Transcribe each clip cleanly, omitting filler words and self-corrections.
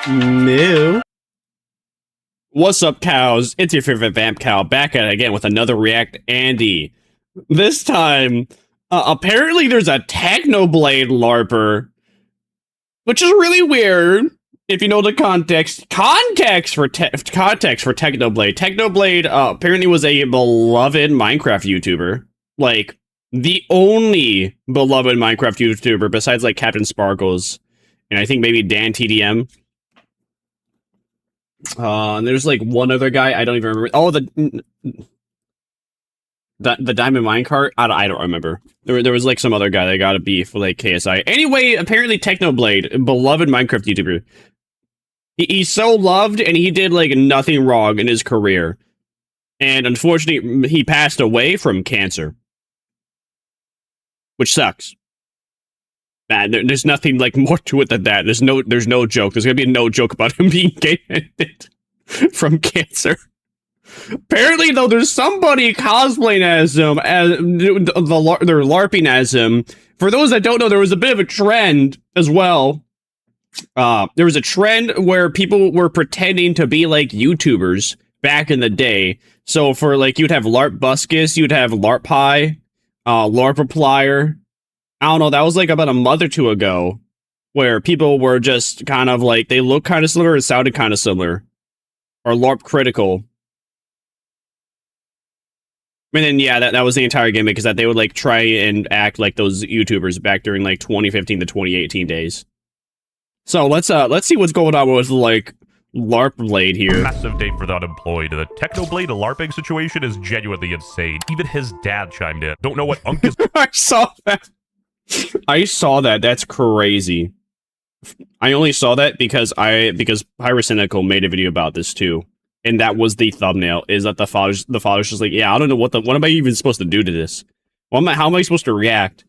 Moo. What's up, cows? It's your favorite vamp cow back at it again with another React Andy. This time, apparently there's a Technoblade LARPer, which is really weird if you know the context. Context for Technoblade. Technoblade apparently was a beloved Minecraft YouTuber, like the only beloved Minecraft YouTuber besides like Captain Sparkles and I think maybe Dan TDM. And there's like one other guy I don't even remember. Oh, the Diamond Minecart. I don't remember. There was like some other guy that got a beef with like KSI. Anyway, apparently Technoblade, beloved Minecraft YouTuber. He's so loved, and he did like nothing wrong in his career, and unfortunately, he passed away from cancer, which sucks. Man, there's nothing like more to it than that. There's no joke. There's gonna be no joke about him being gay from cancer. Apparently, though, there's somebody cosplaying as him, as they're LARPing as him. For those that don't know, there was a bit of a trend as well. There was a trend where people were pretending to be like YouTubers back in the day. So for like, you'd have LARP Buscus, you'd have LARP Pie, LARP Applier. I don't know, that was like about a month or two ago, where people were just kind of like, they looked kind of similar and sounded kind of similar. Or LARP Critical. And then, yeah, that was the entire gimmick, is that they would like try and act like those YouTubers back during like 2015 to 2018 days. So let's see what's going on with like LARP Blade here. Massive day for the unemployed. The Technoblade LARPing situation is genuinely insane. Even his dad chimed in. Don't know what Unk is. I saw that. I saw that. That's crazy. I only saw that because Pyrocynical made a video about this too, and that was the thumbnail. Is that the father's just like, yeah, I don't know what am I even supposed to do to this? How am I supposed to react?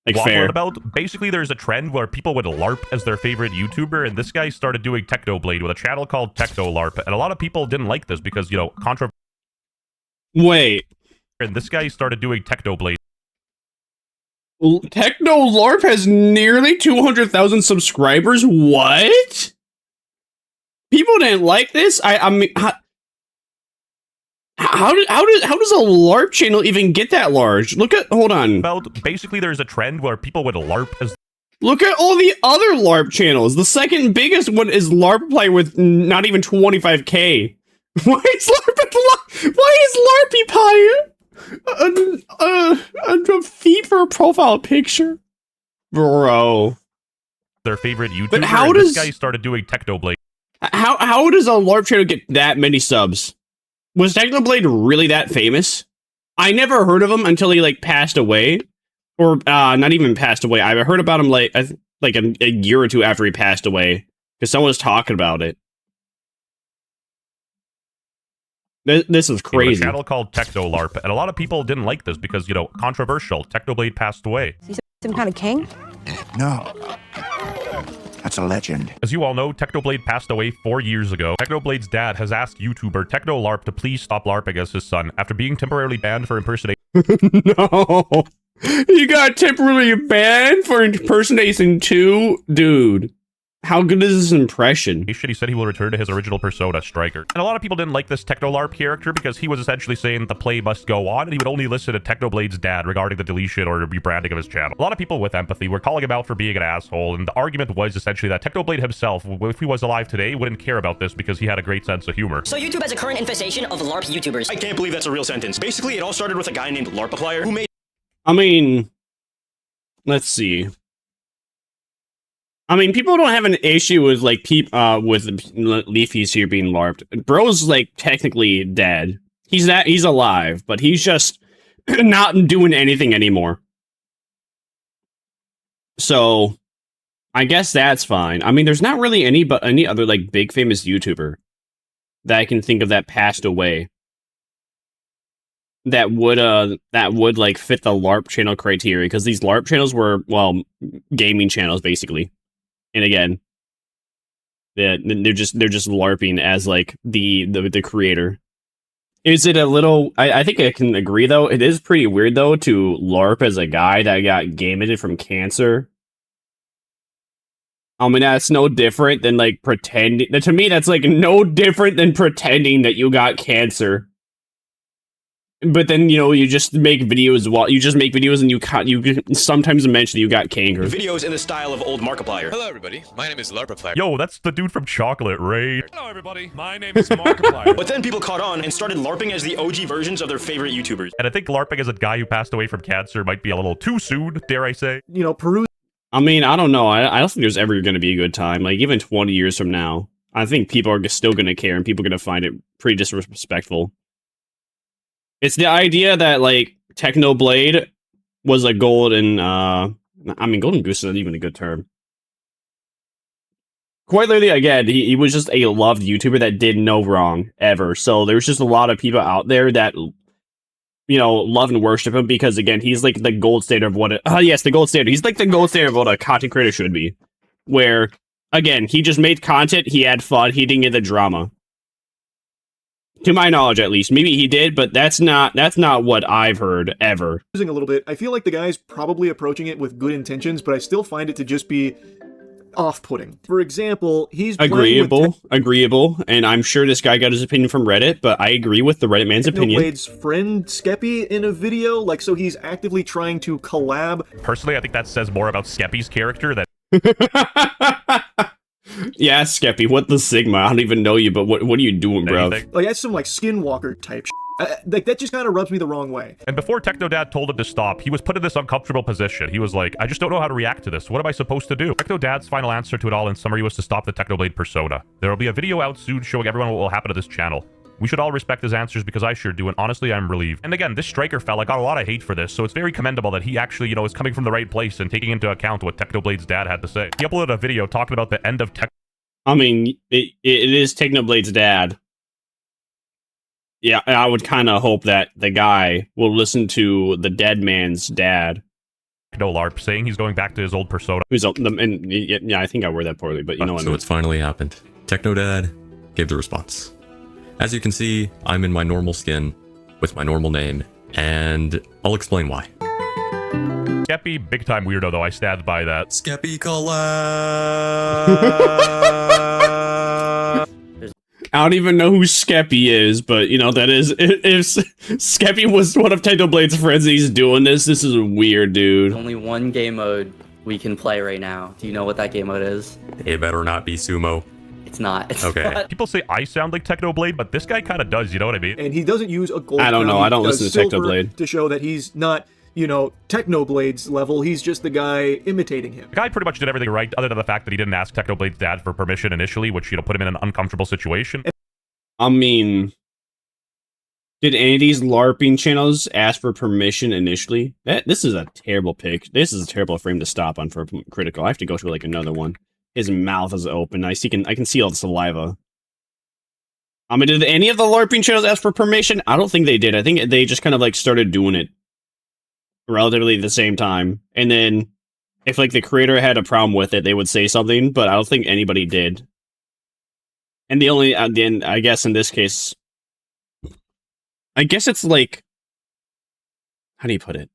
Like, fair. About basically, there's a trend where people would LARP as their favorite YouTuber, and this guy started doing Technoblade with a channel called TechnoLarp, and a lot of people didn't like this because, you know, Wait. And this guy started doing Technoblade. TechnoLarp has nearly 200,000 subscribers. What? People didn't like this. I mean, how does a LARP channel even get that large? Hold on. Basically, there's a trend where people would LARP as. Look at all the other LARP channels. The second biggest one is LARP Play with not even 25K. Why is LARPy Pie a feed for a profile picture? Bro. Their favorite YouTuber. But how does this guy started doing Technoblade? How does a LARP channel get that many subs? Was Technoblade really that famous? I never heard of him until he like passed away, or not even passed away. I heard about him like a year or two after he passed away because someone was talking about it. This is crazy. A channel called TechnoLarp, and a lot of people didn't like this because, you know, controversial. Technoblade passed away. Is he some kind of king? No. That's a legend. As you all know, Technoblade passed away 4 years ago. Technoblade's dad has asked YouTuber TechnoLarp to please stop LARPing as his son after being temporarily banned for impersonation. No. You got temporarily banned for impersonation too? Dude. How good is this impression? He said he will return to his original persona, Striker. And a lot of people didn't like this TechnoLarp character because he was essentially saying that the play must go on, and he would only listen to Technoblade's dad regarding the deletion or rebranding of his channel. A lot of people with empathy were calling him out for being an asshole, and the argument was essentially that Technoblade himself, if he was alive today, wouldn't care about this because he had a great sense of humor. So YouTube has a current infestation of LARP YouTubers. I can't believe that's a real sentence. Basically, it all started with a guy named LARP Applier who made... I mean, let's see. I mean, people don't have an issue with like with Leafy's here being LARPed. Bro's like technically dead. He's alive, but he's just not doing anything anymore. So I guess that's fine. I mean, there's not really any other like big famous YouTuber that I can think of that passed away that would like fit the LARP channel criteria, because these LARP channels were, well, gaming channels basically. And again, they're just LARPing as like the creator. Is it a little? I think I can agree though. It is pretty weird though to LARP as a guy that got gameted from cancer. I mean, that's no different than like pretending. To me, that's like no different than pretending that you got cancer. But then, you know, you just make videos and you sometimes mention you got canker. Videos in the style of old Markiplier. Hello, everybody. My name is Lerp. Yo, that's the dude from Chocolate, right? Hello, everybody. My name is Markiplier. But then people caught on and started LARPing as the OG versions of their favorite YouTubers. And I think LARPing as a guy who passed away from cancer might be a little too soon, dare I say. You know, peruse. I mean, I don't know. I don't think there's ever going to be a good time. Like, even 20 years from now, I think people are still going to care and people are going to find it pretty disrespectful. It's the idea that, like, TechnoBlade was a golden, I mean, golden goose is not even a good term. Quite literally, again, he was just a loved YouTuber that did no wrong, ever. So there's just a lot of people out there that, you know, love and worship him because, again, he's like the gold standard of what the gold standard. He's like the gold standard of what a content creator should be. Where, again, he just made content, he had fun, he didn't get the drama. To my knowledge, at least. Maybe he did, but that's not what I've heard, ever. A little bit. I feel like the guy's probably approaching it with good intentions, but I still find it to just be off-putting. For example, he's agreeable, and I'm sure this guy got his opinion from Reddit, but I agree with the Reddit man's opinion. TechnoBlade's friend Skeppy in a video, like, so he's actively trying to collab. Personally, I think that says more about Skeppy's character than... Yeah, Skeppy, what the Sigma? I don't even know you, but what are you doing, bro? Like, that's some, like, Skinwalker type shit. Like, that just kind of rubs me the wrong way. And before TechnoDad told him to stop, he was put in this uncomfortable position. He was like, I just don't know how to react to this. What am I supposed to do? TechnoDad's final answer to it all in summary was to stop the TechnoBlade persona. There will be a video out soon showing everyone what will happen to this channel. We should all respect his answers because I sure do, and honestly, I'm relieved. And again, this Striker fella got a lot of hate for this, so it's very commendable that he actually, you know, is coming from the right place and taking into account what TechnoBlade's dad had to say. He uploaded a video talking about the end of Tech... I mean, it is TechnoBlade's dad. Yeah, I would kind of hope that the guy will listen to the dead man's dad. TechnoLarp saying he's going back to his old persona. Yeah, I think I word that poorly, but you know what I mean. So it's finally happened. TechnoDad gave the response. As you can see, I'm in my normal skin with my normal name, and I'll explain why. Skeppy, big time weirdo though, I stand by that. Skeppy collab! I don't even know who Skeppy is, but, you know, that is... If Skeppy was one of TechnoBlade's friends and he's doing this is weird, dude. Only one game mode we can play right now. Do you know what that game mode is? It better not be sumo. It's not. It's okay. not. People say I sound like TechnoBlade, but this guy kind of does, you know what I mean? And he doesn't use a gold I don't know, I don't listen to TechnoBlade. To show that he's not, you know, TechnoBlade's level, he's just the guy imitating him. The guy pretty much did everything right, other than the fact that he didn't ask TechnoBlade's dad for permission initially, which, you know, put him in an uncomfortable situation. I mean, did any of these LARPing channels ask for permission initially? This is a terrible pick. This is a terrible frame to stop on for Critical. I have to go to, like, another one. His mouth is open. I can see all the saliva. I mean, did any of the LARPing channels ask for permission? I don't think they did. I think they just kind of, like, started doing it relatively at the same time. And then, if, like, the creator had a problem with it, they would say something, but I don't think anybody did. And the only, then, I guess in this case, I guess it's like, how do you put it?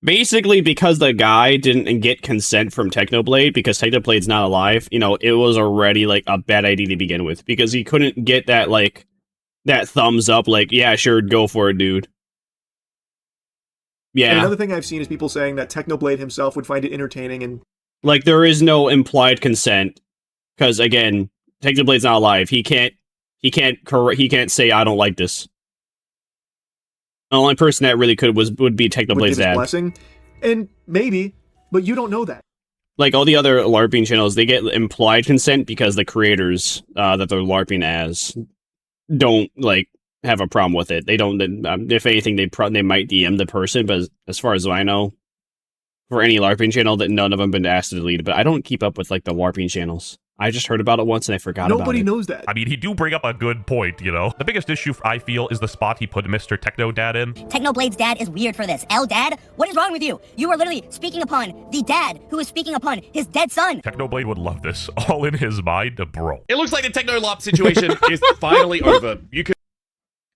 Basically, because the guy didn't get consent from TechnoBlade, because TechnoBlade's not alive, you know, it was already, like, a bad idea to begin with, because he couldn't get that, like, that thumbs up, like, yeah, sure, go for it, dude. Yeah. And another thing I've seen is people saying that TechnoBlade himself would find it entertaining and... Like, there is no implied consent, because, again, TechnoBlade's not alive. He can't say, I don't like this. The only person that really could would be TechnoBlade's dad. Blessing, and maybe, but you don't know that. Like all the other LARPing channels, they get implied consent because the creators that they're LARPing as don't like have a problem with it. They don't. If anything, they might DM the person, but as far as I know, for any LARPing channel, that none of them been asked to delete it. But I don't keep up with like the LARPing channels. I just heard about it once and I forgot about it. Nobody knows that. I mean, he do bring up a good point, you know? The biggest issue I feel is the spot he put Mr. TechnoDad in. TechnoBlade's dad is weird for this. Dad, what is wrong with you? You are literally speaking upon the dad who is speaking upon his dead son. TechnoBlade would love this. All in his mind, bro. It looks like the TechnoLarp situation is finally over. You can...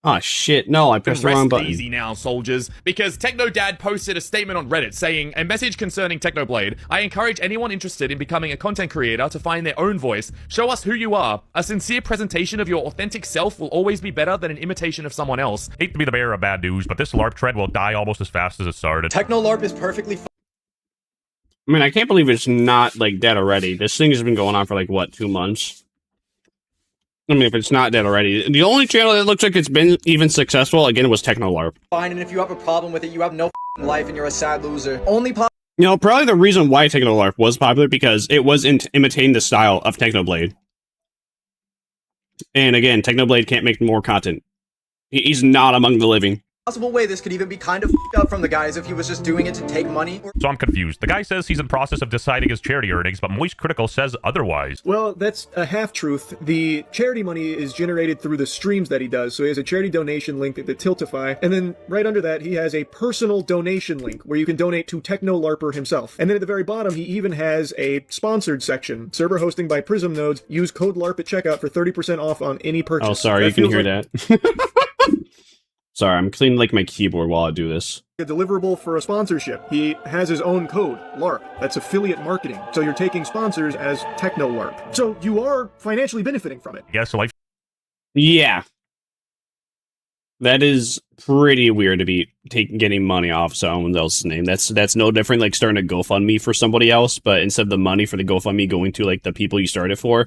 Oh shit, no, I pressed the wrong button. Easy now, soldiers, because TechnoDad posted a statement on Reddit saying, a message concerning Technoblade. I encourage anyone interested in becoming a content creator to find their own voice. Show us who you are. A sincere presentation of your authentic self will always be better than an imitation of someone else. Hate to be the bearer of bad news, but this LARP trend will die almost as fast as it started. TechnoLarp is perfectly fine. I mean, I can't believe it's not, like, dead already. This thing has been going on for, like, what, 2 months? I mean, if it's not dead already. The only channel that looks like it's been even successful, again, was TechnoLarp. Fine, and if you have a problem with it, you have no life and you're a sad loser. Only You know, probably the reason why TechnoLarp was popular, because it was imitating the style of Technoblade. And again, Technoblade can't make more content. He's not among the living. possible way this could even be kind of f***ed up from the guys if he was just doing it to take money. So I'm confused. The guy says he's in process of deciding his charity earnings, but Moist Critical says otherwise. Well, that's a half-truth. The charity money is generated through the streams that he does, so he has a charity donation link at the Tiltify, and then right under that he has a personal donation link where you can donate to TechnoLarper himself. And then at the very bottom he even has a sponsored section. Server hosting by Prism nodes. Use code LARP at checkout for 30% off on any purchase. Oh, sorry, you can hear that. Sorry, I'm cleaning like my keyboard while I do this. A deliverable for a sponsorship. He has his own code, LARP. That's affiliate marketing. So you're taking sponsors as TechnoLarp. So you are financially benefiting from it. Yeah, so life. Yeah. That is pretty weird to be getting money off someone else's name. That's no different like starting a GoFundMe for somebody else, but instead of the money for the GoFundMe going to like the people you started for,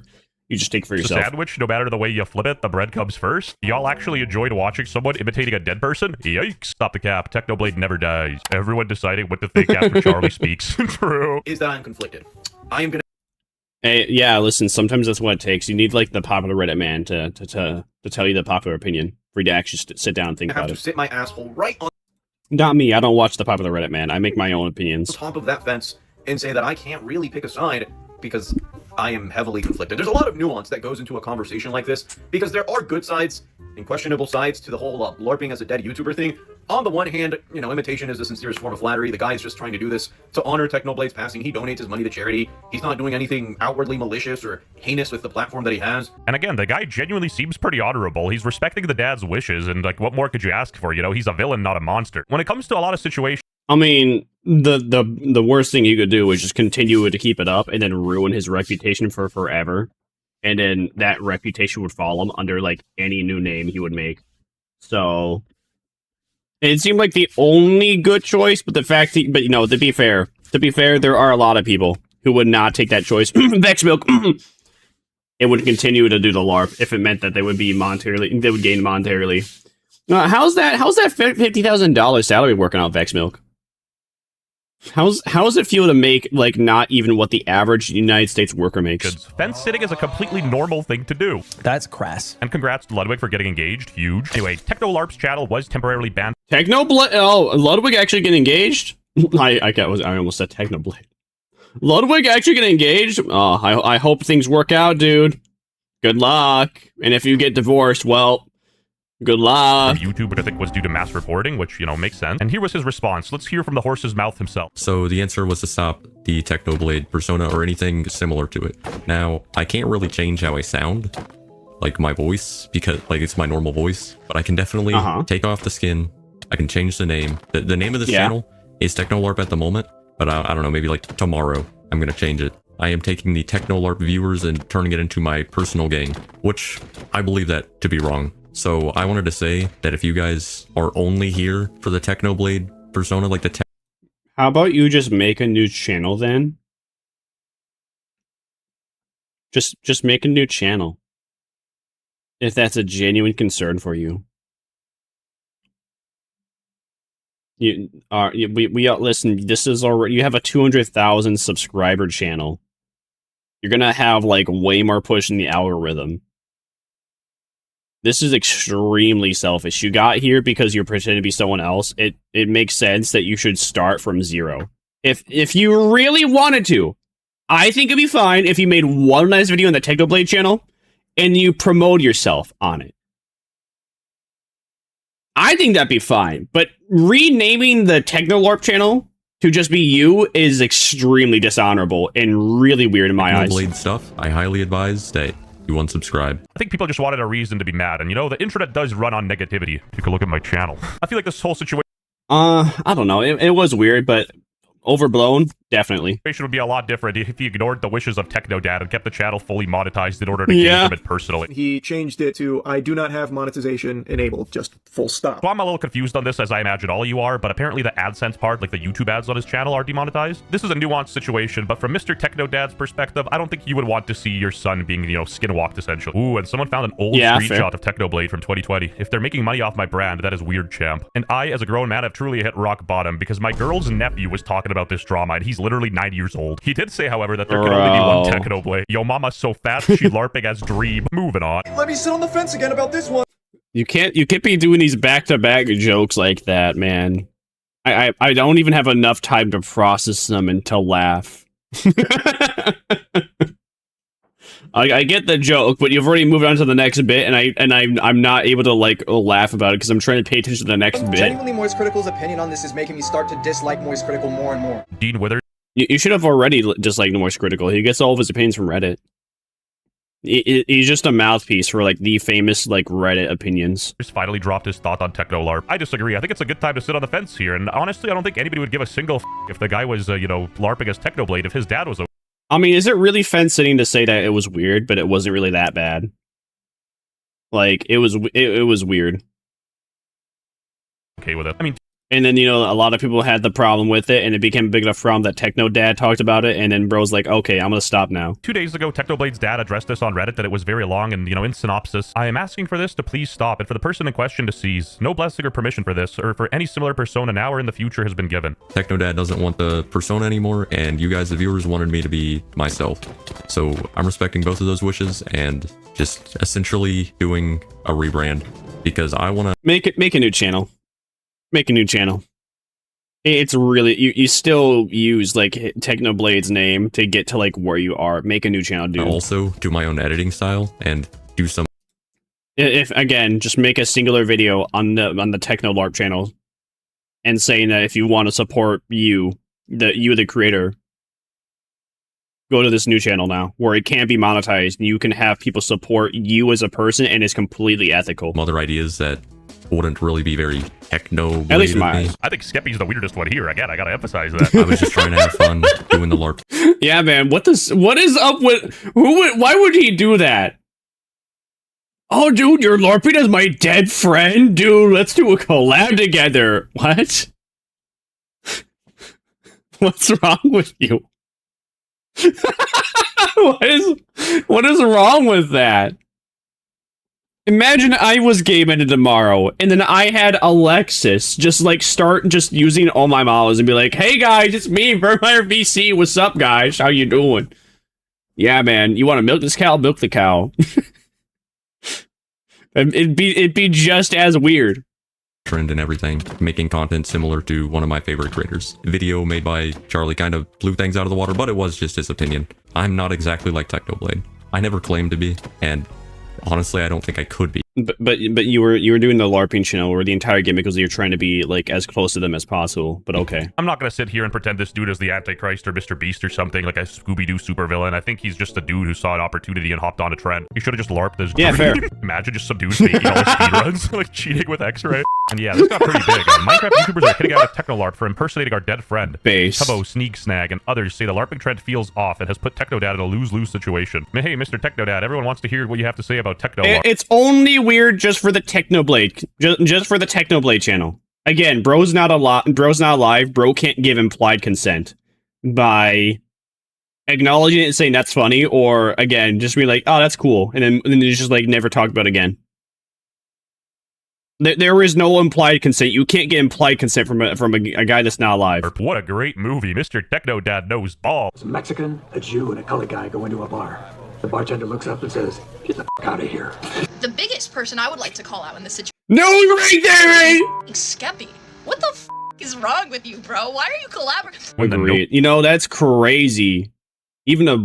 you just take for yourself. The sandwich, no matter the way you flip it, the bread comes first. Y'all actually enjoyed watching someone imitating a dead person? Yikes. Stop the cap. Technoblade never dies. Everyone deciding what to think after Charlie speaks. True. Is that I'm conflicted. I am gonna... Hey, yeah, listen, sometimes that's what it takes. You need, like, the popular Reddit man to tell you the popular opinion for you to actually sit down and think about it. I have to sit my asshole right on... Not me. I don't watch the popular Reddit man. I make my own opinions. top of that fence and say that I can't really pick a side because I am heavily conflicted. There's a lot of nuance that goes into a conversation like this because there are good sides and questionable sides to the whole LARPing as a dead YouTuber thing. On the one hand, you know, imitation is the sincerest form of flattery. The guy is just trying to do this to honor Technoblade's passing. He donates his money to charity. He's not doing anything outwardly malicious or heinous with the platform that he has. And again, the guy genuinely seems pretty honorable. He's respecting the dad's wishes, and like, what more could you ask for? You know, he's a villain, not a monster. When it comes to a lot of situations, I mean, the worst thing you could do is just continue to keep it up and then ruin his reputation for forever. And then that reputation would follow him under, like, any new name he would make. So, it seemed like the only good choice, but but, you know, to be fair, there are a lot of people who would not take that choice. Vex Milk! It would continue to do the LARP if it meant that they would gain monetarily. How's that $50,000 salary working out, Vex Milk? How's it feel to make, like, not even what the average United States worker makes? Fence sitting is a completely normal thing to do. That's crass. And congrats to Ludwig for getting engaged. Huge. Anyway, TechnoLarp's channel was temporarily banned. Oh, Ludwig actually get engaged? I almost said Technoblade. Ludwig actually get engaged? Oh, I hope things work out, dude. Good luck. And if you get divorced, well... good luck. YouTube, which I think was due to mass reporting, which, you know, makes sense. And here was his response. Let's hear from the horse's mouth himself. So the answer was to stop the Technoblade persona or anything similar to it. Now, I can't really change how I sound, like my voice, because like it's my normal voice, but I can definitely take off the skin. I can change the name. The name of this channel is TechnoLarp at the moment, but I don't know, maybe like tomorrow I'm going to change it. I am taking the TechnoLarp viewers and turning it into my personal gang, which I believe that to be wrong. So I wanted to say that if you guys are only here for the Technoblade persona, like the how about you just make a new channel then? Just make a new channel. If that's a genuine concern for you. Listen, this is already, you have a 200,000 subscriber channel. You're gonna have like way more push in the algorithm. This is extremely selfish. You got here because you're pretending to be someone else. It makes sense that you should start from zero. If you really wanted to, I think it'd be fine if you made one nice video on the Technoblade channel and you promote yourself on it. I think that'd be fine. But renaming the TechnoLarp channel to just be you is extremely dishonorable and really weird in my eyes. Technoblade stuff, I highly advise that you unsubscribe. I think people just wanted a reason to be mad, and you know, the internet does run on negativity. You can look at my channel. I feel like this whole situation... I don't know. It was weird, but overblown, definitely. It would be a lot different if he ignored the wishes of TechnoDad and kept the channel fully monetized in order to gain from it personally. He changed it to, I do not have monetization enabled, just full stop. So I'm a little confused on this, as I imagine all you are, but apparently the AdSense part, like the YouTube ads on his channel, are demonetized. This is a nuanced situation, but from Mr. TechnoDad's perspective, I don't think you would want to see your son being, you know, skinwalked, essentially. Ooh, and someone found an old screenshot of TechnoBlade from 2020. If they're making money off my brand, that is weird, champ. And I, as a grown man, have truly hit rock bottom, because my girl's nephew was talking about this drama, and he's literally 9 years old. He did say, however, that there can only be one TechnoBlade. Yo, mama's so fat, she LARPing as Dream. Moving on. Let me sit on the fence again about this one. You can't be doing these back-to-back jokes like that, man. I don't even have enough time to process them and to laugh. I get the joke, but you've already moved on to the next bit, and I'm not able to like laugh about it because I'm trying to pay attention to the next bit. Genuinely, Moist Critical's opinion on this is making me start to dislike Moist Critical more and more. Dean Withers. You should have already disliked Moist Critical. He gets all of his opinions from Reddit. He's just a mouthpiece for like the famous like Reddit opinions. Just finally dropped his thought on TechnoLarp. I disagree. I think it's a good time to sit on the fence here, and honestly, I don't think anybody would give a single if the guy was, you know, LARPing as TechnoBlade if his dad was a... I mean, is it really fence sitting to say that it was weird, but it wasn't really that bad? Like, it was weird. Okay with it. I mean... And then, you know, a lot of people had the problem with it, and it became a big enough problem that TechnoDad talked about it, and then bro's like, okay, I'm gonna stop now. 2 days ago, TechnoBlade's dad addressed this on Reddit that it was very long, and, you know, in synopsis, I am asking for this to please stop, and for the person in question to cease. No blessing or permission for this, or for any similar persona now or in the future has been given. TechnoDad doesn't want the persona anymore, and you guys, the viewers, wanted me to be myself. So I'm respecting both of those wishes, and just essentially doing a rebrand, because I want to... Make a new channel. Make a new channel. It's really you still use like TechnoBlade's name to get to like where you are. Make a new channel, dude. Also do my own editing style and do some. If again, just make a singular video on the TechnoLarp channel, and saying that if you want to support you, the creator, go to this new channel now where it can't be monetized. And you can have people support you as a person, and it's completely ethical. Other ideas that wouldn't really be very techno. At least my eyes. I think Skeppy's the weirdest one here. Again, I gotta emphasize that. I was just trying to have fun doing the LARP. Yeah, man. What is up with why would he do that? Oh, dude, you're LARPing as my dead friend, dude. Let's do a collab together. What? What's wrong with you? What is wrong with that? Imagine I was gaming tomorrow, and then I had Alexis just like start just using all my models and be like, "Hey guys, it's me, VermireVC. What's up, guys? How you doing? Yeah, man. You want to milk this cow? Milk the cow." It'd be just as weird. Trend and everything, making content similar to one of my favorite creators. Video made by Charlie kind of blew things out of the water, but it was just his opinion. I'm not exactly like TechnoBlade. I never claimed to be, and honestly, I don't think I could be. But you were doing the LARPing channel where the entire gimmick was you're trying to be like as close to them as possible. But okay, I'm not gonna sit here and pretend this dude is the Antichrist or Mr. Beast or something like a Scooby-Doo supervillain. I think he's just a dude who saw an opportunity and hopped on a trend. He should have just LARPed this. Yeah, fair. Imagine just some dudes making all his speedruns, like cheating with X-ray. And yeah, this got pretty big. Minecraft YouTubers are hitting out at TechnoLarp for impersonating our dead friend. Base. Tubbo, Sneak Snag, and others say the LARPing trend feels off and has put TechnoDad in a lose-lose situation. Hey, Mr. TechnoDad, everyone wants to hear what you have to say about TechnoLarp. It's only weird just for the TechnoBlade, just for the TechnoBlade channel. Again, bro's not alive. Bro can't give implied consent by acknowledging it and saying that's funny, or again, just be like, oh, that's cool, and then just like never talk about it again. There is no implied consent. You can't get implied consent from a guy that's not alive. What a great movie. Mr. TechnoDad knows balls. A Mexican, a Jew, and a colored guy go into a bar. The bartender looks up and says, "Get the f*** out of here." The biggest person I would like to call out in this situation. No, right there, right? Skeppy. What the f is wrong with you, bro? Why are you collaborating? Agreed. You know, that's crazy. Even a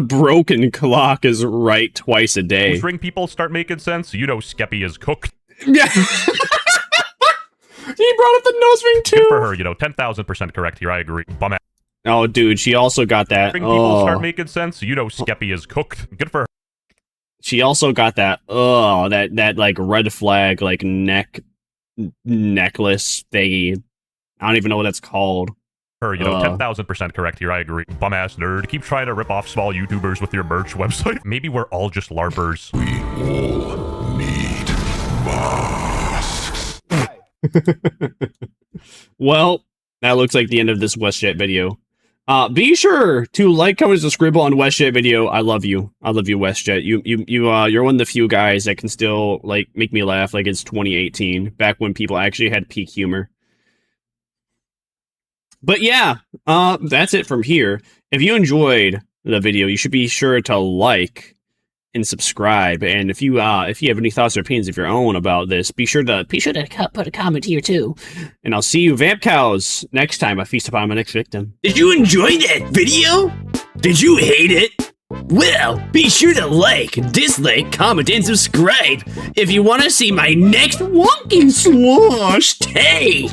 broken clock is right twice a day. Nose ring people start making sense. You know Skeppy is cooked. Yeah. He brought up the nose ring too. Good for her, you know, 10,000% correct here. I agree. Bum ass. Oh, dude, she also got that. Ring people start making sense. You know Skeppy is cooked. Good for her. She also got that that like red flag like necklace thingy. I don't even know what that's called. Her, 10,000% correct here. I agree. Bum ass nerd. Keep trying to rip off small YouTubers with your merch website. Maybe we're all just LARPers. We all need masks. Well, that looks like the end of this WestJet video. Be sure to like, comment, subscribe on WestJet video. I love you. I love you, WestJet. You're one of the few guys that can still like make me laugh like it's 2018, back when people actually had peak humor. But yeah, that's it from here. If you enjoyed the video, you should be sure to like and subscribe. And if you have any thoughts or opinions of your own about this, be sure to put a comment here too. And I'll see you vamp cows next time I feast upon my next victim. Did you enjoy that video? Did you hate it? Well, be sure to like, dislike, comment, and subscribe if you want to see my next wonky slosh take.